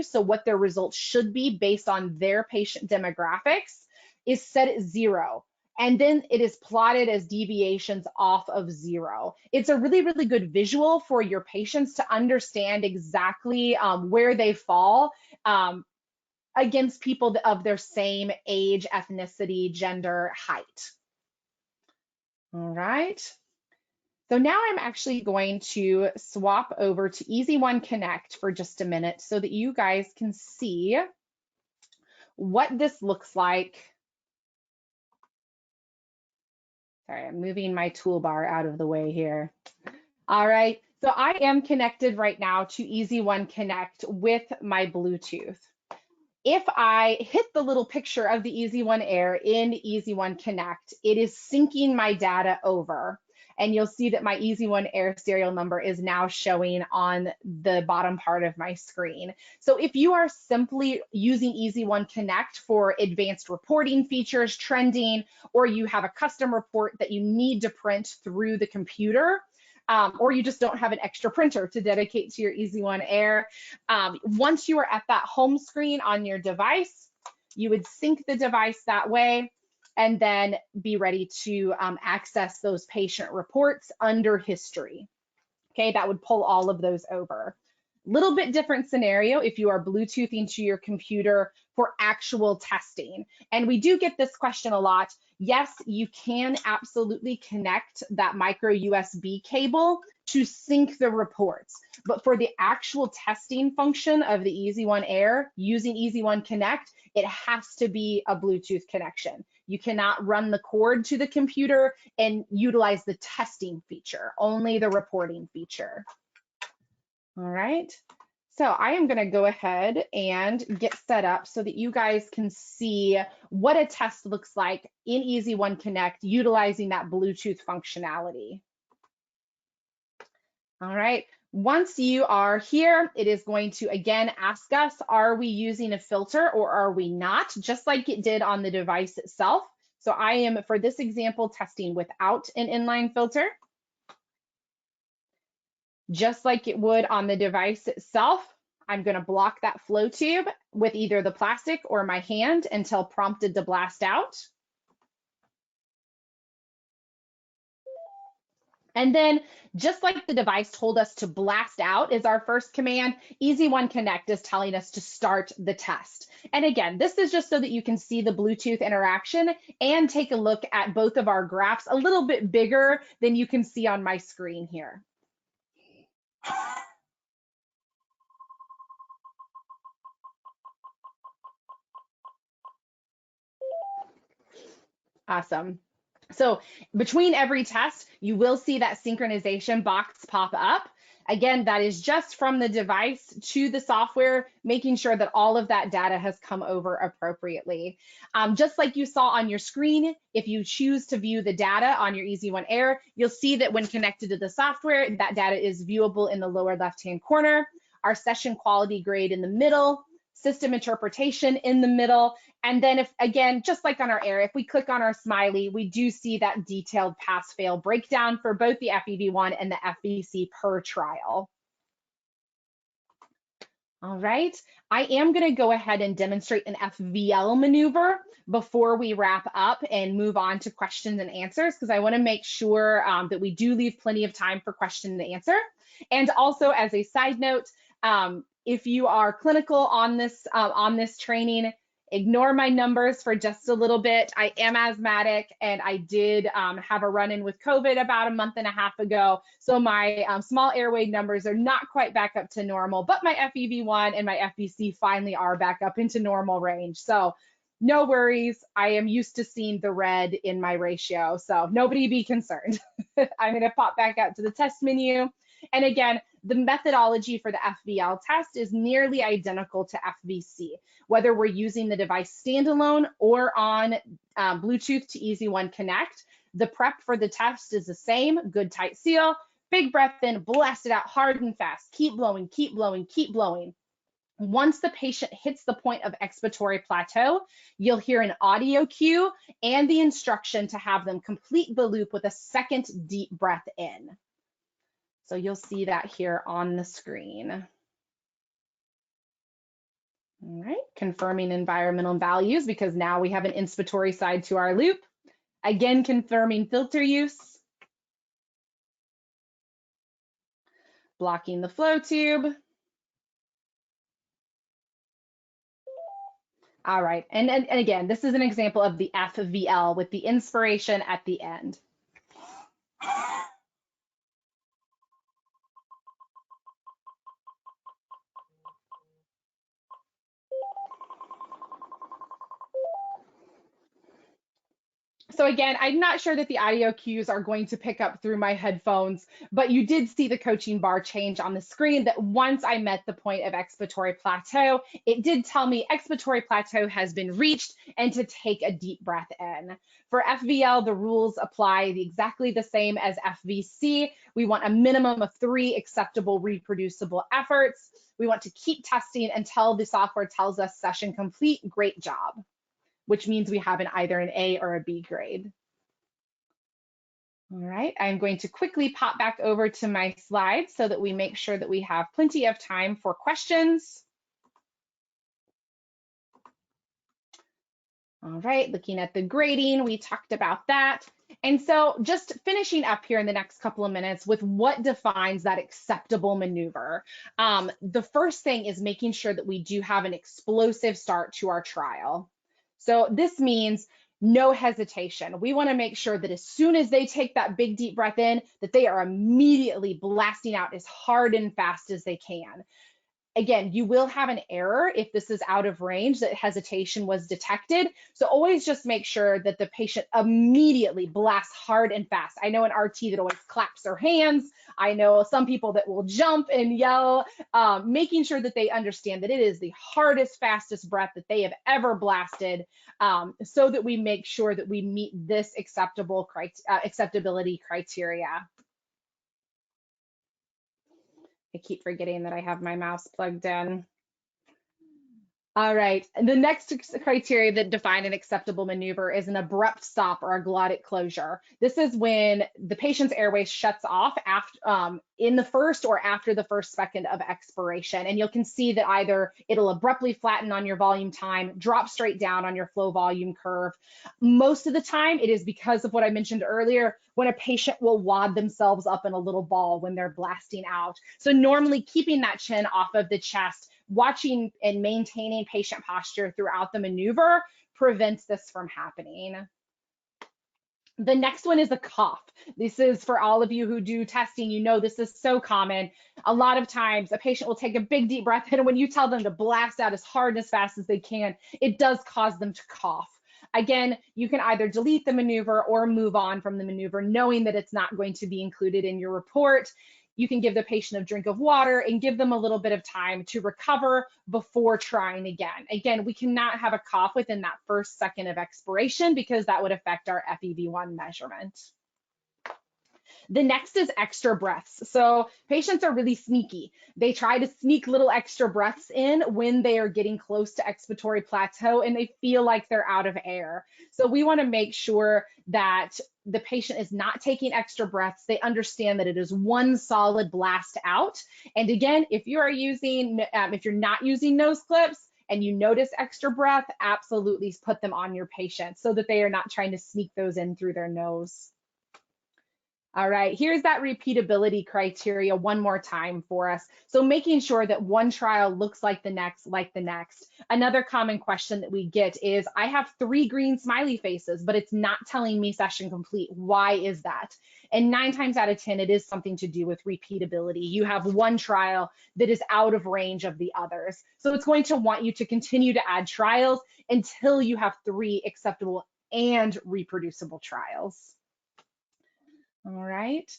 so what their results should be based on their patient demographics is set at 0. And then it is plotted as deviations off of 0. It's a really, really good visual for your patients to understand exactly where they fall against people of their same age, ethnicity, gender, height. All right. So now I'm actually going to swap over to EasyOne Connect for just a minute so that you guys can see what this looks like. Sorry, I'm moving my toolbar out of the way here. All right. So I am connected right now to EasyOne Connect with my Bluetooth. If I hit the little picture of the EasyOne Air in EasyOne Connect, it is syncing my data over. And you'll see that my EasyOne Air serial number is now showing on the bottom part of my screen. So if you are simply using EasyOne Connect for advanced reporting features, trending, or you have a custom report that you need to print through the computer, or you just don't have an extra printer to dedicate to your EasyOne Air. Once you are at that home screen on your device, you would sync the device that way and then be ready to access those patient reports under history. Okay, that would pull all of those over. Little bit different scenario if you are Bluetoothing to your computer for actual testing. And we do get this question a lot. Yes, you can absolutely connect that micro USB cable to sync the reports. But for the actual testing function of the EasyOne Air using EasyOne Connect, it has to be a Bluetooth connection. You cannot run the cord to the computer and utilize the testing feature, only the reporting feature. All right. So I am going to go ahead and get set up so that you guys can see what a test looks like in EasyOne Connect utilizing that Bluetooth functionality. All right. Once you are here, it is going to again ask us, are we using a filter or are we not? Just like it did on the device itself. So I am, for this example, testing without an inline filter. Just like it would on the device itself, I'm going to block that flow tube with either the plastic or my hand until prompted to blast out. And then, just like the device told us to blast out is our first command, EasyOne Connect is telling us to start the test. And again, this is just so that you can see the Bluetooth interaction and take a look at both of our graphs a little bit bigger than you can see on my screen here. Awesome. So between every test, you will see that synchronization box pop up. Again, that is just from the device to the software, making sure that all of that data has come over appropriately. Just like you saw on your screen, if you choose to view the data on your EasyOne Air, you'll see that when connected to the software, that data is viewable in the lower left-hand corner, our session quality grade in the middle, system interpretation in the middle. And then if, again, just like on our Air, if we click on our smiley, we do see that detailed pass-fail breakdown for both the FEV1 and the FVC per trial. All right, I am going to go ahead and demonstrate an FVL maneuver before we wrap up and move on to questions and answers, because I want to make sure that we do leave plenty of time for question and answer. And also, as a side note, if you are clinical on this training, ignore my numbers for just a little bit. I am asthmatic, and I did have a run-in with COVID about a month and a half ago. So my small airway numbers are not quite back up to normal, but my FEV1 and my FVC finally are back up into normal range. So no worries. I am used to seeing the red in my ratio, so nobody be concerned. I'm going to pop back out to the test menu. And again, the methodology for the FVL test is nearly identical to FVC, whether we're using the device standalone or on Bluetooth to EasyOne Connect. The prep for the test is the same: good tight seal, big breath in, blast it out hard and fast, keep blowing, keep blowing, keep blowing. Once the patient hits the point of expiratory plateau, you'll hear an audio cue and the instruction to have them complete the loop with a second deep breath in. So you'll see that here on the screen. All right, confirming environmental values, because now we have an inspiratory side to our loop. Again, confirming filter use. Blocking the flow tube. All right, and again, this is an example of the FVL with the inspiration at the end. So again, I'm not sure that the audio cues are going to pick up through my headphones, but you did see the coaching bar change on the screen that once I met the point of expiratory plateau, it did tell me expiratory plateau has been reached and to take a deep breath in. For FVL, the rules apply exactly the same as FVC. We want a minimum of 3 acceptable reproducible efforts. We want to keep testing until the software tells us session complete, great job, which means we have either an A or a B grade. All right, I'm going to quickly pop back over to my slides so that we make sure that we have plenty of time for questions. All right, looking at the grading, we talked about that. And so just finishing up here in the next couple of minutes with what defines that acceptable maneuver. The first thing is making sure that we do have an explosive start to our trial. So this means no hesitation. We want to make sure that as soon as they take that big deep breath in, that they are immediately blasting out as hard and fast as they can. Again, you will have an error if this is out of range, that hesitation was detected. So always just make sure that the patient immediately blasts hard and fast. I know an RT that always claps their hands. I know some people that will jump and yell, making sure that they understand that it is the hardest, fastest breath that they have ever blasted, so that we make sure that we meet this acceptability criteria. I keep forgetting that I have my mouse plugged in. All right, and the next criteria that define an acceptable maneuver is an abrupt stop or a glottic closure. This is when the patient's airway shuts off after, in the first or after the first second of expiration. And you can see that either it'll abruptly flatten on your volume time, drop straight down on your flow volume curve. Most of the time, it is because of what I mentioned earlier, when a patient will wad themselves up in a little ball when they're blasting out. So normally keeping that chin off of the chest, watching and maintaining patient posture throughout the maneuver prevents this from happening. The next one is a cough. This is for all of you who do testing, you know this is so common. A lot of times a patient will take a big deep breath, and when you tell them to blast out as hard and as fast as they can, it does cause them to cough. Again, you can either delete the maneuver or move on from the maneuver, knowing that it's not going to be included in your report. You can give the patient a drink of water and give them a little bit of time to recover before trying again. Again, we cannot have a cough within that first second of expiration because that would affect our FEV1 measurement. The next is extra breaths. So patients are really sneaky. They try to sneak little extra breaths in when they are getting close to expiratory plateau and they feel like they're out of air. So we want to make sure that the patient is not taking extra breaths. They understand that it is one solid blast out. And again, if you are using, if you're not using nose clips and you notice extra breath, absolutely put them on your patient so that they are not trying to sneak those in through their nose. All right, here's that repeatability criteria one more time for us. So making sure that one trial looks like the next, Another common question that we get is, I have 3 green smiley faces, but it's not telling me session complete. Why is that? And 9 times out of 10, it is something to do with repeatability. You have one trial that is out of range of the others. So it's going to want you to continue to add trials until you have 3 acceptable and reproducible trials. All right,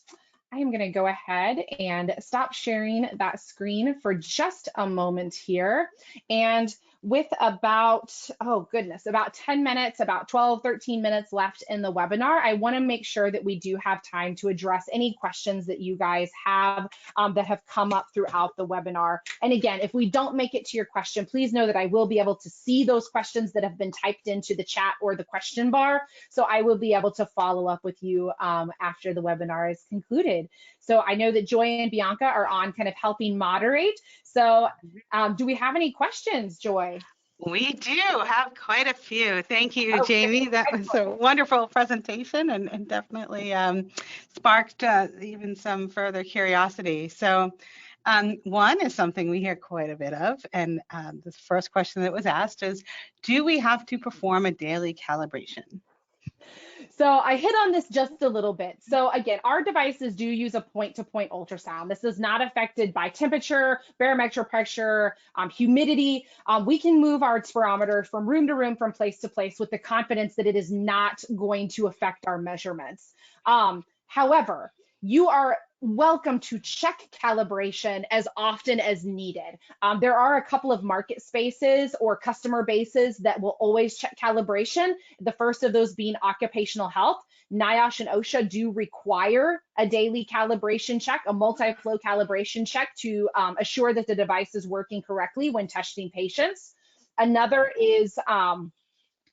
I am going to go ahead and stop sharing that screen for just a moment here. And with about, oh goodness, about 10 minutes, about 12, 13 minutes left in the webinar, I want to make sure that we do have time to address any questions that you guys have that have come up throughout the webinar. And again, if we don't make it to your question, please know that I will be able to see those questions that have been typed into the chat or the question bar. So I will be able to follow up with you after the webinar is concluded. So I know that Joy and Bianca are on kind of helping moderate. So do we have any questions, Joy? We do have quite a few. Thank you, Okay. Jamie. That was a wonderful presentation and definitely sparked even some further curiosity. So one is something we hear quite a bit of, and the first question that was asked is, do we have to perform a daily calibration? So I hit on this just a little bit. So again, our devices do use a point-to-point ultrasound. This is not affected by temperature, barometric pressure, humidity. We can move our spirometer from room to room, from place to place with the confidence that it is not going to affect our measurements. However, you are welcome to check calibration as often as needed. There are a couple of market spaces or customer bases that will always check calibration. The first of those being occupational health. NIOSH and OSHA do require a daily calibration check, a multi-flow calibration check to assure that the device is working correctly when testing patients. Another is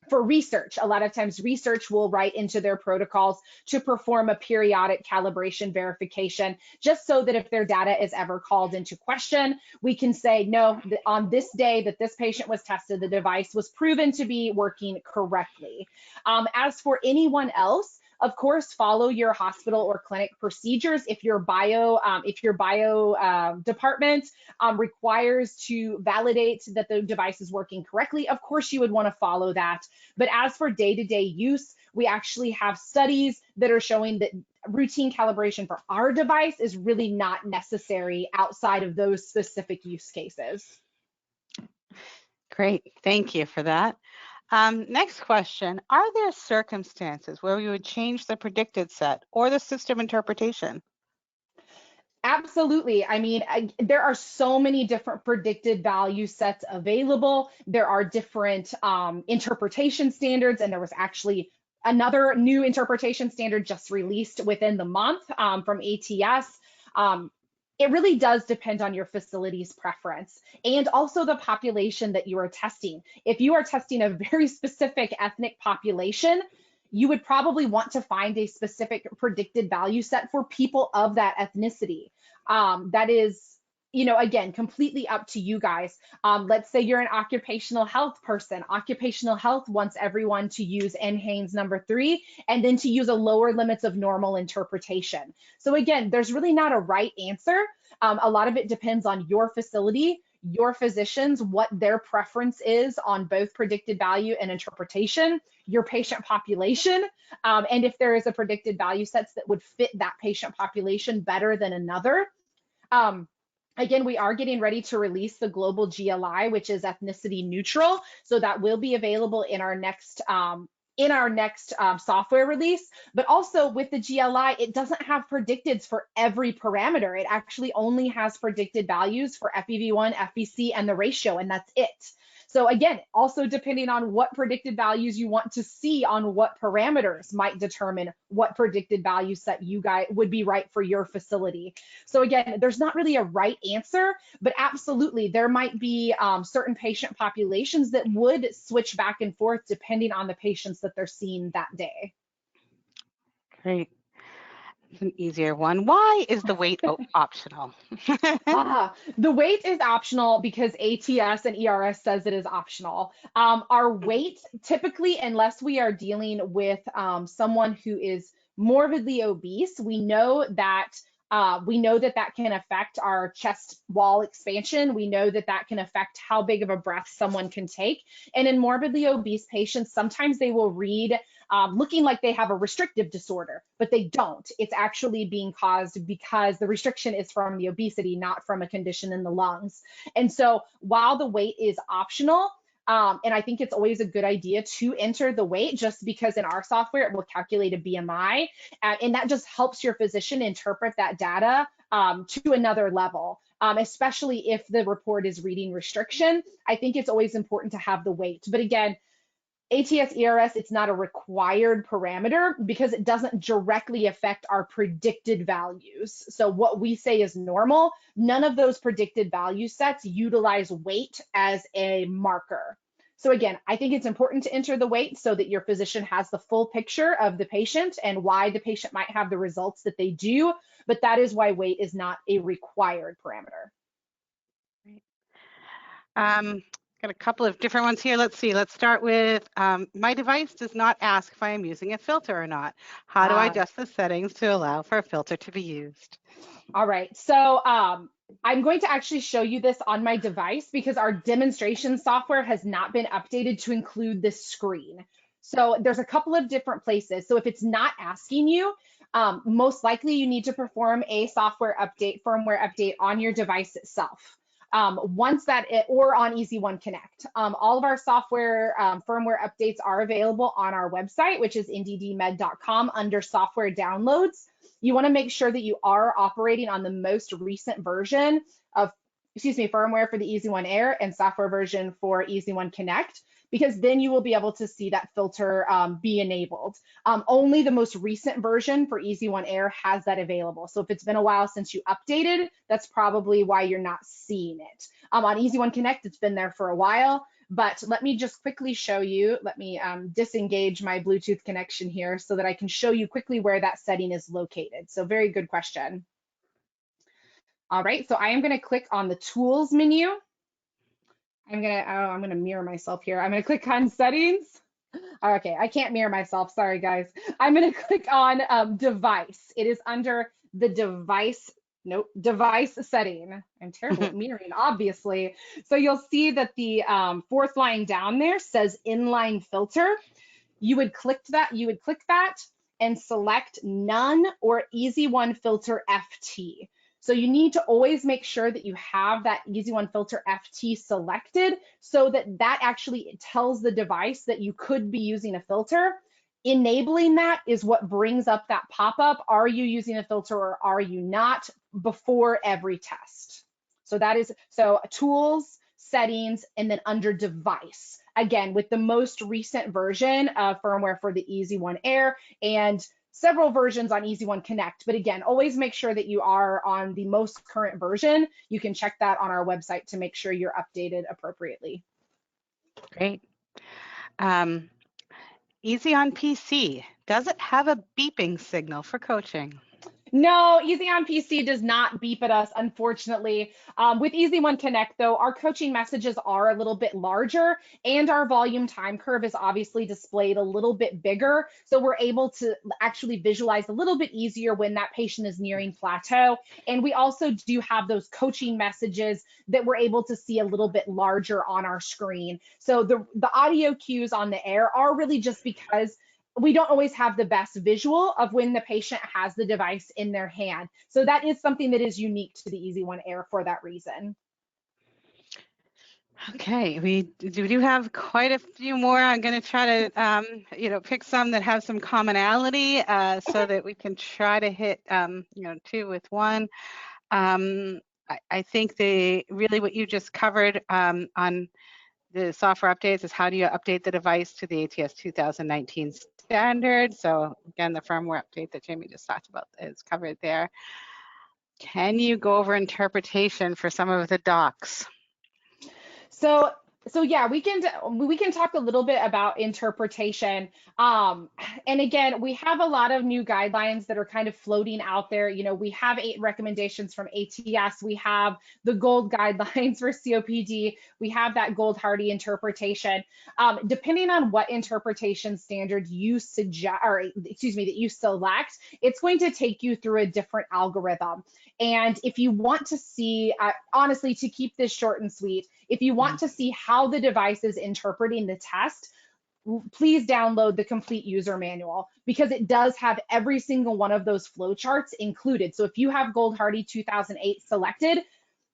for research. A lot of times research will write into their protocols to perform a periodic calibration verification, just so that if their data is ever called into question, we can say, no, on this day that this patient was tested, the device was proven to be working correctly. As for anyone else, of course, follow your hospital or clinic procedures. If your bio department requires to validate that the device is working correctly, of course you would want to follow that. But as for day-to-day use, we actually have studies that are showing that routine calibration for our device is really not necessary outside of those specific use cases. Great, thank you for that. Next question, are there circumstances where we would change the predicted set or the system interpretation? Absolutely. I mean, there are so many different predicted value sets available. There are different interpretation standards, and there was actually another new interpretation standard just released within the month from ATS. It really does depend on your facility's preference and also the population that you are testing. If you are testing a very specific ethnic population, you would probably want to find a specific predicted value set for people of that ethnicity. That is, again, completely up to you guys. Let's say you're an occupational health person. Occupational health wants everyone to use NHANES number 3 and then to use a lower limits of normal interpretation. So again, there's really not a right answer. A lot of it depends on your facility, your physicians, what their preference is on both predicted value and interpretation, your patient population, and if there is a predicted value sets that would fit that patient population better than another. Again, we are getting ready to release the global GLI, which is ethnicity neutral. So that will be available in our next software release. But also with the GLI, it doesn't have predicteds for every parameter. It actually only has predicted values for FEV1, FVC, and the ratio, and that's it. So again, also depending on what predicted values you want to see on what parameters might determine what predicted value set you guys would be right for your facility. So again, there's not really a right answer, but absolutely there might be certain patient populations that would switch back and forth depending on the patients that they're seeing that day. Great. It's an easier one. Why is the weight optional? The weight is optional because ATS and ERS says it is optional. Our weight, typically, unless we are dealing with someone who is morbidly obese, we know that that can affect our chest wall expansion. We know that that can affect how big of a breath someone can take. And in morbidly obese patients, sometimes they will read looking like they have a restrictive disorder, but they don't. It's actually being caused because the restriction is from the obesity, not from a condition in the lungs. And so while the weight is optional, and I think it's always a good idea to enter the weight just because in our software, it will calculate a BMI, and that just helps your physician interpret that data to another level. Especially if the report is reading restriction, I think it's always important to have the weight. But again, ATS ERS, it's not a required parameter because it doesn't directly affect our predicted values. So what we say is normal, none of those predicted value sets utilize weight as a marker. So again, I think it's important to enter the weight so that your physician has the full picture of the patient and why the patient might have the results that they do, but that is why weight is not a required parameter. Got a couple of different ones here. Let's see. Let's start with my device does not ask if I am using a filter or not. How do I adjust the settings to allow for a filter to be used? All right. So I'm going to actually show you this on my device because our demonstration software has not been updated to include this screen. So there's a couple of different places. So if it's not asking you, most likely you need to perform a software update, firmware update on your device itself. Once that, or on EasyOne Connect. All of our software firmware updates are available on our website, which is nddmed.com under software downloads. You want to make sure that you are operating on the most recent version of, firmware for the EasyOne Air and software version for EasyOne Connect, because then you will be able to see that filter be enabled. Only the most recent version for EasyOne Air has that available. So if it's been a while since you updated, that's probably why you're not seeing it. On EasyOne Connect, it's been there for a while, but let me just quickly show you. Let me disengage my Bluetooth connection here so that I can show you quickly where that setting is located. So very good question. All right, so I am gonna click on the tools menu. I'm gonna mirror myself here. I'm gonna click on settings. Okay, I can't mirror myself, sorry guys. I'm gonna click on device. It is under the device setting. I'm terrible at mirroring, obviously. So you'll see that the fourth line down there says inline filter. You would click that, and select None or EasyOne Filter FT. So you need to always make sure that you have that EasyOne Filter FT selected so that that actually tells the device that you could be using a filter. Enabling that is what brings up that pop-up. Are you using a filter or are you not, before every test? So that is, so tools, settings, and then under device. Again, with the most recent version of firmware for the EasyOne Air and several versions on EasyOne Connect. But again, always make sure that you are on the most current version. You can check that on our website to make sure you're updated appropriately. Great. EasyOne PC, does it have a beeping signal for coaching? No, EasyOne PC does not beep at us, unfortunately. With EasyOne Connect, though, our coaching messages are a little bit larger and our volume time curve is obviously displayed a little bit bigger. So we're able to actually visualize a little bit easier when that patient is nearing plateau. And we also do have those coaching messages that we're able to see a little bit larger on our screen. So the audio cues on the Air are really just because we don't always have the best visual of when the patient has the device in their hand. So that is something that is unique to the EasyOne Air for that reason. Okay, we do have quite a few more. I'm going to try to, pick some that have some commonality so that we can try to hit, two with one. I think really what you just covered on the software updates is how do you update the device to the ATS 2019 standard. So again, the firmware update that Jamie just talked about is covered there. Can you go over interpretation for some of the docs? So yeah, we can talk a little bit about interpretation. And again, we have a lot of new guidelines that are kind of floating out there. You know, we have 8 recommendations from ATS. We have the gold guidelines for COPD. We have that gold hardy interpretation. Depending on what interpretation standard you suggest, or excuse me, that you select, it's going to take you through a different algorithm. And if you want to see, honestly, to keep this short and sweet, if you want to see how the device is interpreting the test, please download the complete user manual because it does have every single one of those flowcharts included. So if you have Gold Hardy 2008 selected,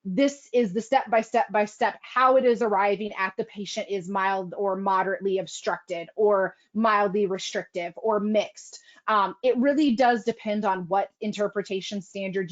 this is the step-by-step how it is arriving at the patient is mild or moderately obstructed or mildly restrictive or mixed. It really does depend on what interpretation standard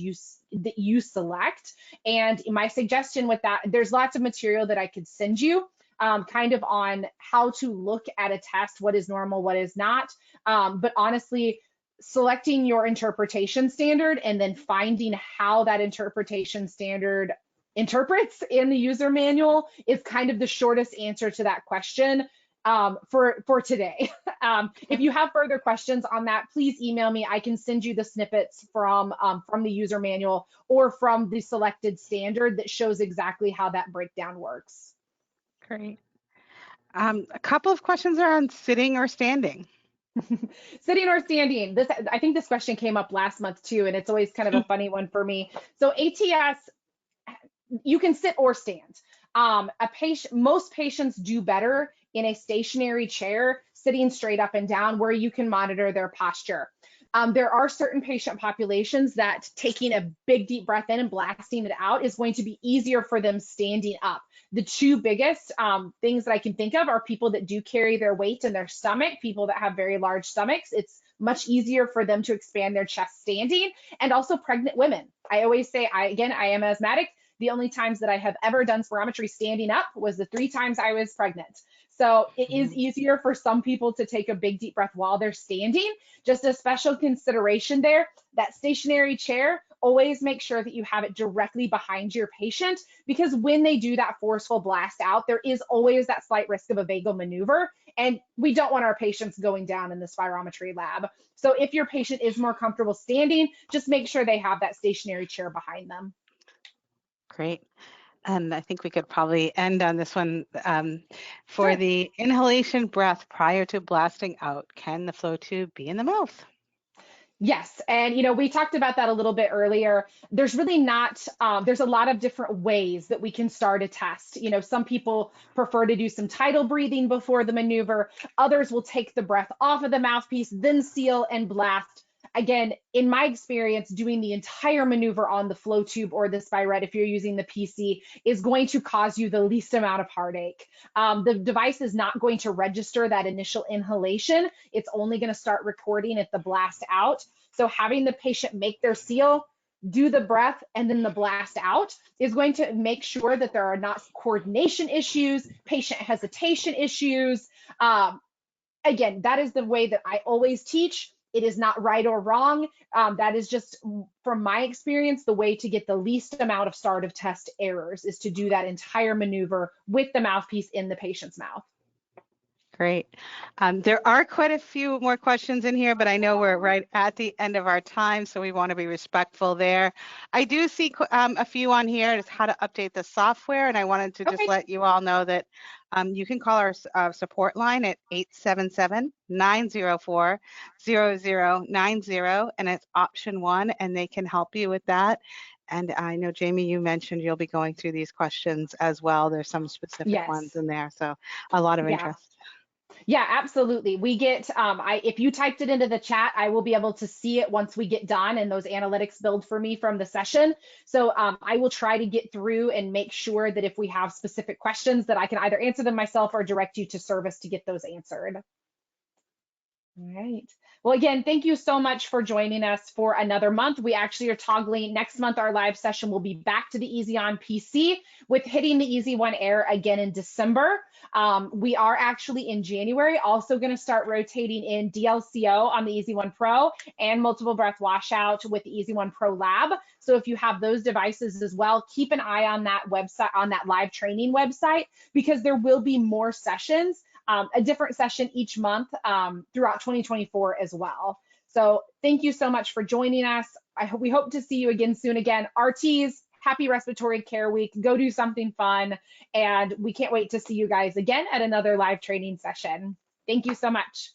that you select. And my suggestion with that, there's lots of material that I could send you kind of on how to look at a test, what is normal, what is not. But honestly, selecting your interpretation standard and then finding how that interpretation standard interprets in the user manual is kind of the shortest answer to that question for today. If you have further questions on that, please email me. I can send you the snippets from the user manual or from the selected standard that shows exactly how that breakdown works. Great. A couple of questions are on sitting or standing. Sitting or standing. I think this question came up last month too, and it's always kind of a funny one for me. So ATS, you can sit or stand. Most patients do better in a stationary chair, sitting straight up and down, where you can monitor their posture. There are certain patient populations that taking a big deep breath in and blasting it out is going to be easier for them standing up. The 2 biggest things that I can think of are people that do carry their weight in their stomach, people that have very large stomachs. It's much easier for them to expand their chest standing, and also pregnant women. I always say, I am asthmatic. The only times that I have ever done spirometry standing up was the 3 times I was pregnant. So it is easier for some people to take a big deep breath while they're standing. Just a special consideration there, that stationary chair, always make sure that you have it directly behind your patient, because when they do that forceful blast out, there is always that slight risk of a vagal maneuver, and we don't want our patients going down in the spirometry lab. So if your patient is more comfortable standing, just make sure they have that stationary chair behind them. Great. And I think we could probably end on this one. For Sure. the inhalation breath prior to blasting out, can the flow tube be in the mouth? Yes. And, we talked about that a little bit earlier. There's really not, there's a lot of different ways that we can start a test. Some people prefer to do some tidal breathing before the maneuver. Others will take the breath off of the mouthpiece, then seal and blast. Again, in my experience, doing the entire maneuver on the flow tube or the Spirette, if you're using the PC, is going to cause you the least amount of heartache. The device is not going to register that initial inhalation. It's only going to start recording at the blast out. So having the patient make their seal, do the breath, and then the blast out is going to make sure that there are not coordination issues, patient hesitation issues. Again, that is the way that I always teach. It is not right or wrong. That is just, from my experience, the way to get the least amount of start of test errors is to do that entire maneuver with the mouthpiece in the patient's mouth. Great. There are quite a few more questions in here, but I know we're right at the end of our time, so we want to be respectful there. I do see a few on here. It's how to update the software, and I wanted to just let you all know that you can call our support line at 877-904-0090, and it's option 1, and they can help you with that. And I know, Jamie, you mentioned you'll be going through these questions as well. There's some specific ones in there, so a lot of interest. Yeah, absolutely. We get, if you typed it into the chat, I will be able to see it once we get done and those analytics build for me from the session. So I will try to get through and make sure that if we have specific questions that I can either answer them myself or direct you to service to get those answered. All right. Well, again, thank you so much for joining us for another month. We actually are toggling next month. Our live session will be back to the EasyOne PC with hitting the EasyOne Air again in December. We are actually in January also going to start rotating in DLCO on the EasyOne Pro and multiple breath washout with the EasyOne Pro Lab. So if you have those devices as well, keep an eye on that website, on that live training website, because there will be more sessions. A different session each month throughout 2024 as well. So thank you so much for joining us. We hope to see you again soon. Again, RTs, happy Respiratory Care Week. Go do something fun. And we can't wait to see you guys again at another live training session. Thank you so much.